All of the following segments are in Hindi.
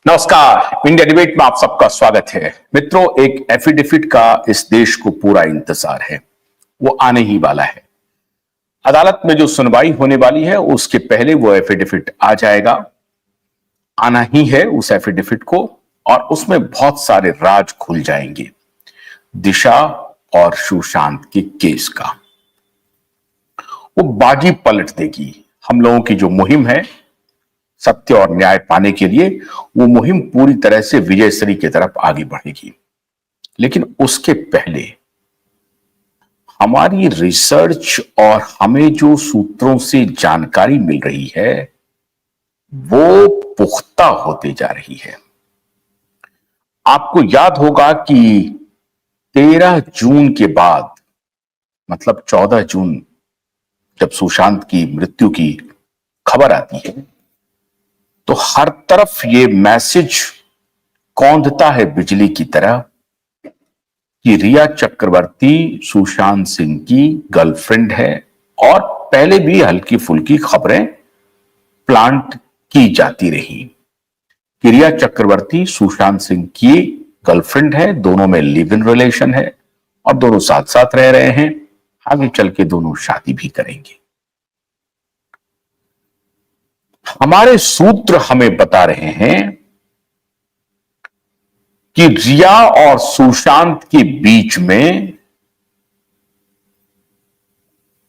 नमस्कार, इंडिया डिबेट में आप सबका स्वागत है। मित्रों, एक एफिडेविट का इस देश को पूरा इंतजार है। वो आने ही वाला है। अदालत में जो सुनवाई होने वाली है उसके पहले वो एफिडेविट आ जाएगा। आना ही है उस एफिडेविट को, और उसमें बहुत सारे राज खुल जाएंगे दिशा और सुशांत के केस का। वो बाजी पलट देगी। हम लोगों की जो मुहिम है सत्य और न्याय पाने के लिए, वो मुहिम पूरी तरह से विजयश्री की तरफ आगे बढ़ेगी। लेकिन उसके पहले हमारी रिसर्च और हमें जो सूत्रों से जानकारी मिल रही है वो पुख्ता होते जा रही है। आपको याद होगा कि 13 जून के बाद, मतलब 14 जून जब सुशांत की मृत्यु की खबर आती है तो हर तरफ ये मैसेज कौंधता है बिजली की तरह कि रिया चक्रवर्ती सुशांत सिंह की गर्लफ्रेंड है। और पहले भी हल्की फुल्की खबरें प्लांट की जाती रही कि रिया चक्रवर्ती सुशांत सिंह की गर्लफ्रेंड है, दोनों में लिव इन रिलेशन है और दोनों साथ साथ रह रहे हैं, आगे चल के दोनों शादी भी करेंगे। हमारे सूत्र हमें बता रहे हैं कि रिया और सुशांत के बीच में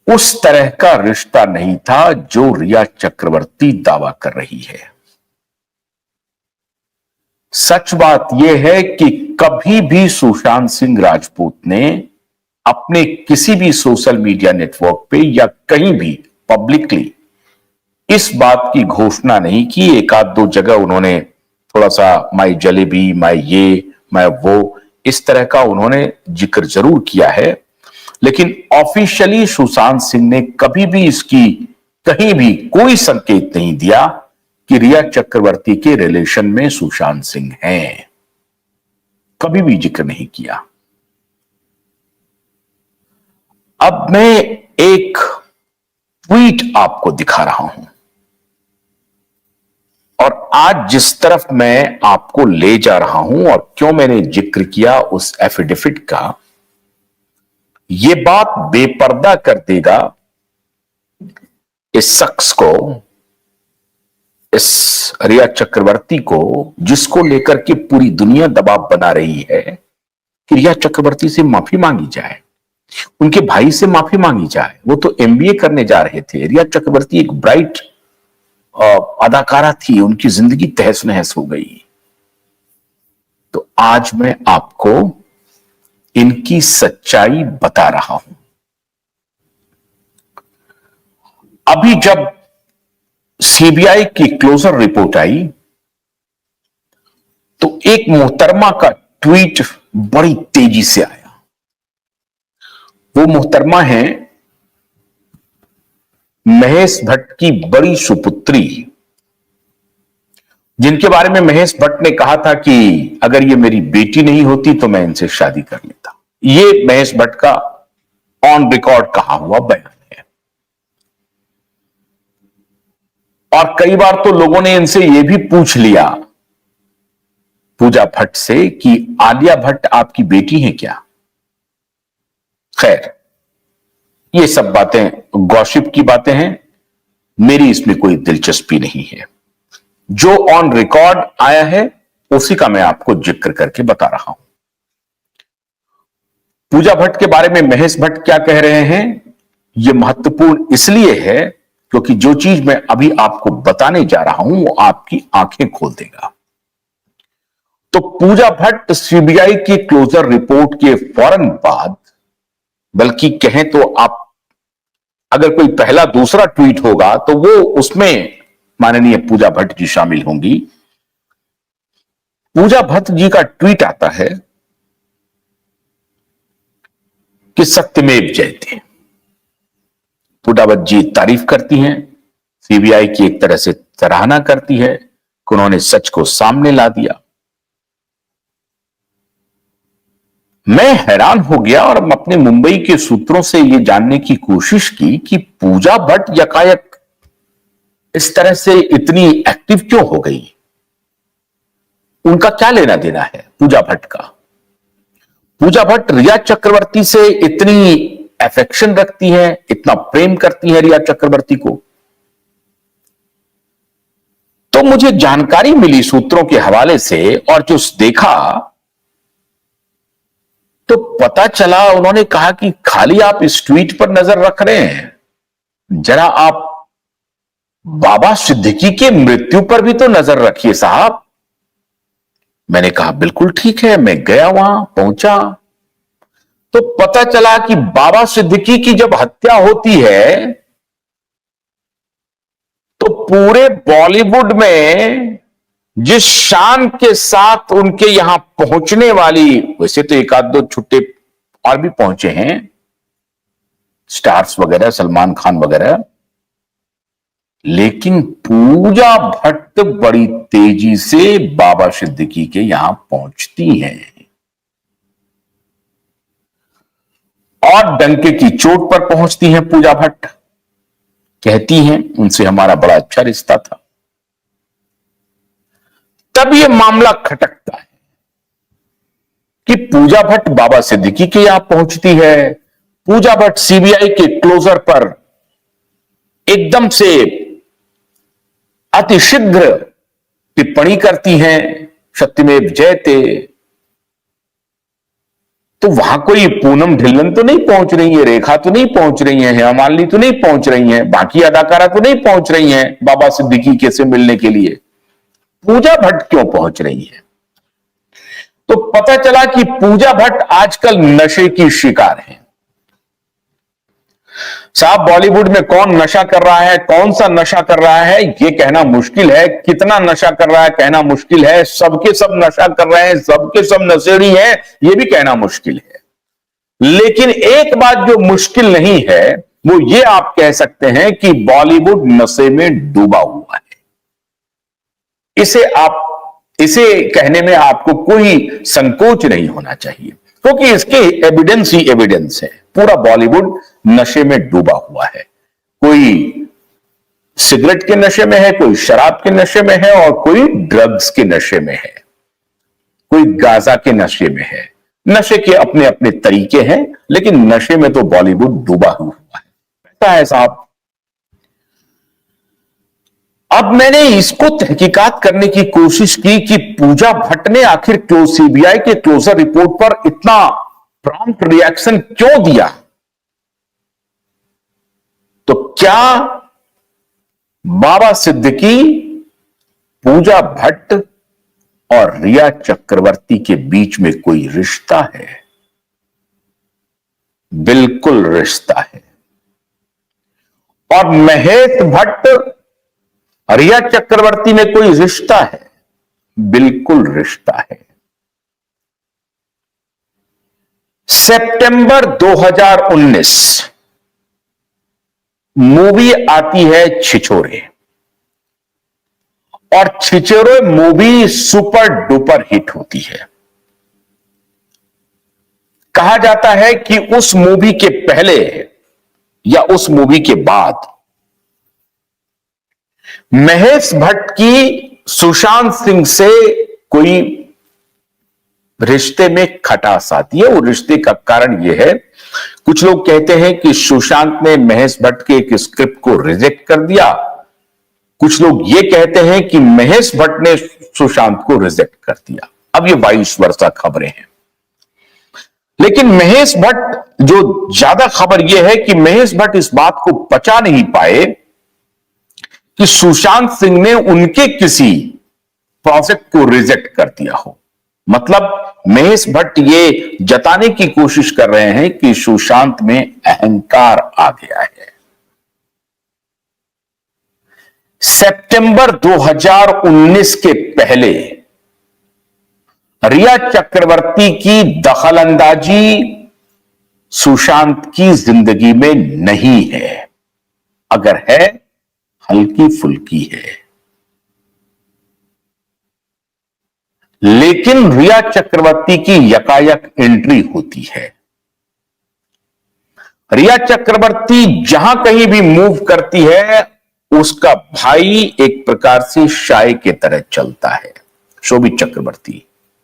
उस तरह का रिश्ता नहीं था जो रिया चक्रवर्ती दावा कर रही है। सच बात यह है कि कभी भी सुशांत सिंह राजपूत ने अपने किसी भी सोशल मीडिया नेटवर्क पे या कहीं भी पब्लिकली इस बात की घोषणा नहीं की। एक आध दो जगह उन्होंने थोड़ा सा माई जलेबी, माई ये, मैं वो, इस तरह का उन्होंने जिक्र जरूर किया है, लेकिन ऑफिशियली सुशांत सिंह ने कभी भी इसकी कहीं भी कोई संकेत नहीं दिया कि रिया चक्रवर्ती के रिलेशन में सुशांत सिंह हैं। कभी भी जिक्र नहीं किया। अब मैं एक ट्वीट आपको दिखा रहा हूं, और आज जिस तरफ मैं आपको ले जा रहा हूं और क्यों मैंने जिक्र किया उस एफिडेविट का, यह बात बेपर्दा कर देगा इस शख्स को, इस रिया चक्रवर्ती को, जिसको लेकर के पूरी दुनिया दबाव बना रही है कि रिया चक्रवर्ती से माफी मांगी जाए, उनके भाई से माफी मांगी जाए। वो तो एमबीए करने जा रहे थे। रिया चक्रवर्ती एक ब्राइट अदाकारा थी, उनकी जिंदगी तहस नहस हो गई। तो आज मैं आपको इनकी सच्चाई बता रहा हूं। अभी जब सीबीआई की क्लोजर रिपोर्ट आई तो एक मोहतरमा का ट्वीट बड़ी तेजी से आया। वो मोहतरमा है महेश भट्ट की बड़ी सुपुत्री, जिनके बारे में महेश भट्ट ने कहा था कि अगर ये मेरी बेटी नहीं होती तो मैं इनसे शादी कर लेता। ये महेश भट्ट का ऑन रिकॉर्ड कहा हुआ बयान है। और कई बार तो लोगों ने इनसे यह भी पूछ लिया, पूजा भट्ट से, कि आलिया भट्ट आपकी बेटी है क्या? खैर, ये सब बातें गॉसिप की बातें हैं, मेरी इसमें कोई दिलचस्पी नहीं है। जो ऑन रिकॉर्ड आया है उसी का मैं आपको जिक्र करके बता रहा हूं। पूजा भट्ट के बारे में महेश भट्ट क्या कह रहे हैं, यह महत्वपूर्ण इसलिए है क्योंकि जो चीज मैं अभी आपको बताने जा रहा हूं वो आपकी आंखें खोल देगा। तो पूजा भट्ट सीबीआई की क्लोजर रिपोर्ट के फौरन बाद, बल्कि कहें तो आप अगर कोई पहला दूसरा ट्वीट होगा तो वो उसमें माननीय पूजा भट्ट जी शामिल होंगी। पूजा भट्ट जी का ट्वीट आता है कि सत्यमेव जयते। पूजा भट्ट जी तारीफ करती हैं, सीबीआई की एक तरह से सराहना करती है कि उन्होंने सच को सामने ला दिया। मैं हैरान हो गया और अपने मुंबई के सूत्रों से यह जानने की कोशिश की कि पूजा भट्ट यकायक इस तरह से इतनी एक्टिव क्यों हो गई। उनका क्या लेना देना है पूजा भट्ट का? पूजा भट्ट रिया चक्रवर्ती से इतनी अफेक्शन रखती हैं, इतना प्रेम करती हैं रिया चक्रवर्ती को। तो मुझे जानकारी मिली सूत्रों के हवाले से, और जो देखा तो पता चला, उन्होंने कहा कि खाली आप इस ट्वीट पर नजर रख रहे हैं, जरा आप बाबा सिद्दीकी के मृत्यु पर भी तो नजर रखिए साहब। मैंने कहा बिल्कुल ठीक है। मैं गया, वहां पहुंचा तो पता चला कि बाबा सिद्दीकी की जब हत्या होती है तो पूरे बॉलीवुड में जिस शान के साथ उनके यहां पहुंचने वाली, वैसे तो एक आध दो छुट्टे और भी पहुंचे हैं, स्टार्स वगैरह, सलमान खान वगैरह, लेकिन पूजा भट्ट बड़ी तेजी से बाबा सिद्दीकी के यहां पहुंचती हैं और डंके की चोट पर पहुंचती हैं। पूजा भट्ट कहती हैं उनसे हमारा बड़ा अच्छा रिश्ता था। तब यह मामला खटकता है कि पूजा भट्ट बाबा सिद्दीकी के यहां पहुंचती है। पूजा भट्ट सीबीआई के क्लोजर पर एकदम से अतिशीघ्र टिप्पणी करती हैं, सत्यमेव जयते। तो वहां कोई पूनम ढिल्लन तो नहीं पहुंच रही है, रेखा तो नहीं पहुंच रही है, हेमा मालिनी तो नहीं पहुंच रही है, बाकी अदाकारा तो नहीं पहुंच रही हैं बाबा सिद्दीकी के से मिलने के लिए। पूजा भट्ट क्यों पहुंच रही है? तो पता चला कि पूजा भट्ट आजकल नशे की शिकार है। साहब, बॉलीवुड में कौन नशा कर रहा है, कौन सा नशा कर रहा है, यह कहना मुश्किल है। कितना नशा कर रहा है कहना मुश्किल है। सबके सब नशा कर रहे हैं, सबके सब नशेड़ी हैं, यह भी कहना मुश्किल है। लेकिन एक बात जो मुश्किल नहीं है वो ये आप कह सकते हैं कि बॉलीवुड नशे में डूबा हुआ है। इसे कहने में आपको कोई संकोच नहीं होना चाहिए, क्योंकि इसके एविडेंस ही एविडेंस है। पूरा बॉलीवुड नशे में डूबा हुआ है। कोई सिगरेट के नशे में है, कोई शराब के नशे में है, और कोई ड्रग्स के नशे में है, कोई गांजा के नशे में है। नशे के अपने अपने तरीके हैं, लेकिन नशे में तो बॉलीवुड डूबा हुआ है। ऐसा है साहब। अब मैंने इसको तहकीकात करने की कोशिश की कि पूजा भट्ट ने आखिर क्यों सीबीआई के क्लोजर रिपोर्ट पर इतना प्रॉम्प्ट रिएक्शन क्यों दिया। तो क्या बाबा सिद्दीकी, पूजा भट्ट और रिया चक्रवर्ती के बीच में कोई रिश्ता है? बिल्कुल रिश्ता है। और महेश भट्ट, रिया चक्रवर्ती में कोई रिश्ता है? बिल्कुल रिश्ता है। सितंबर 2019 मूवी आती है छिछोरे, और छिछोरे मूवी सुपर डुपर हिट होती है। कहा जाता है कि उस मूवी के पहले या उस मूवी के बाद महेश भट्ट की सुशांत सिंह से कोई रिश्ते में खटास आती है। वो रिश्ते का कारण यह है, कुछ लोग कहते हैं कि सुशांत ने महेश भट्ट के एक स्क्रिप्ट को रिजेक्ट कर दिया, कुछ लोग ये कहते हैं कि महेश भट्ट ने सुशांत को रिजेक्ट कर दिया। अब ये 22 वर्षा खबरें हैं, लेकिन महेश भट्ट, जो ज्यादा खबर यह है कि महेश भट्ट इस बात को पचा नहीं पाए कि सुशांत सिंह ने उनके किसी प्रोजेक्ट को रिजेक्ट कर दिया हो। मतलब महेश भट्ट ये जताने की कोशिश कर रहे हैं कि सुशांत में अहंकार आ गया है। सितंबर 2019 के पहले रिया चक्रवर्ती की दखलंदाजी सुशांत की जिंदगी में नहीं है, अगर है हल्की फुल्की है। लेकिन रिया चक्रवर्ती की यकायक एंट्री होती है। रिया चक्रवर्ती जहां कहीं भी मूव करती है, उसका भाई एक प्रकार से शाय की तरह चलता है। शोभित चक्रवर्ती।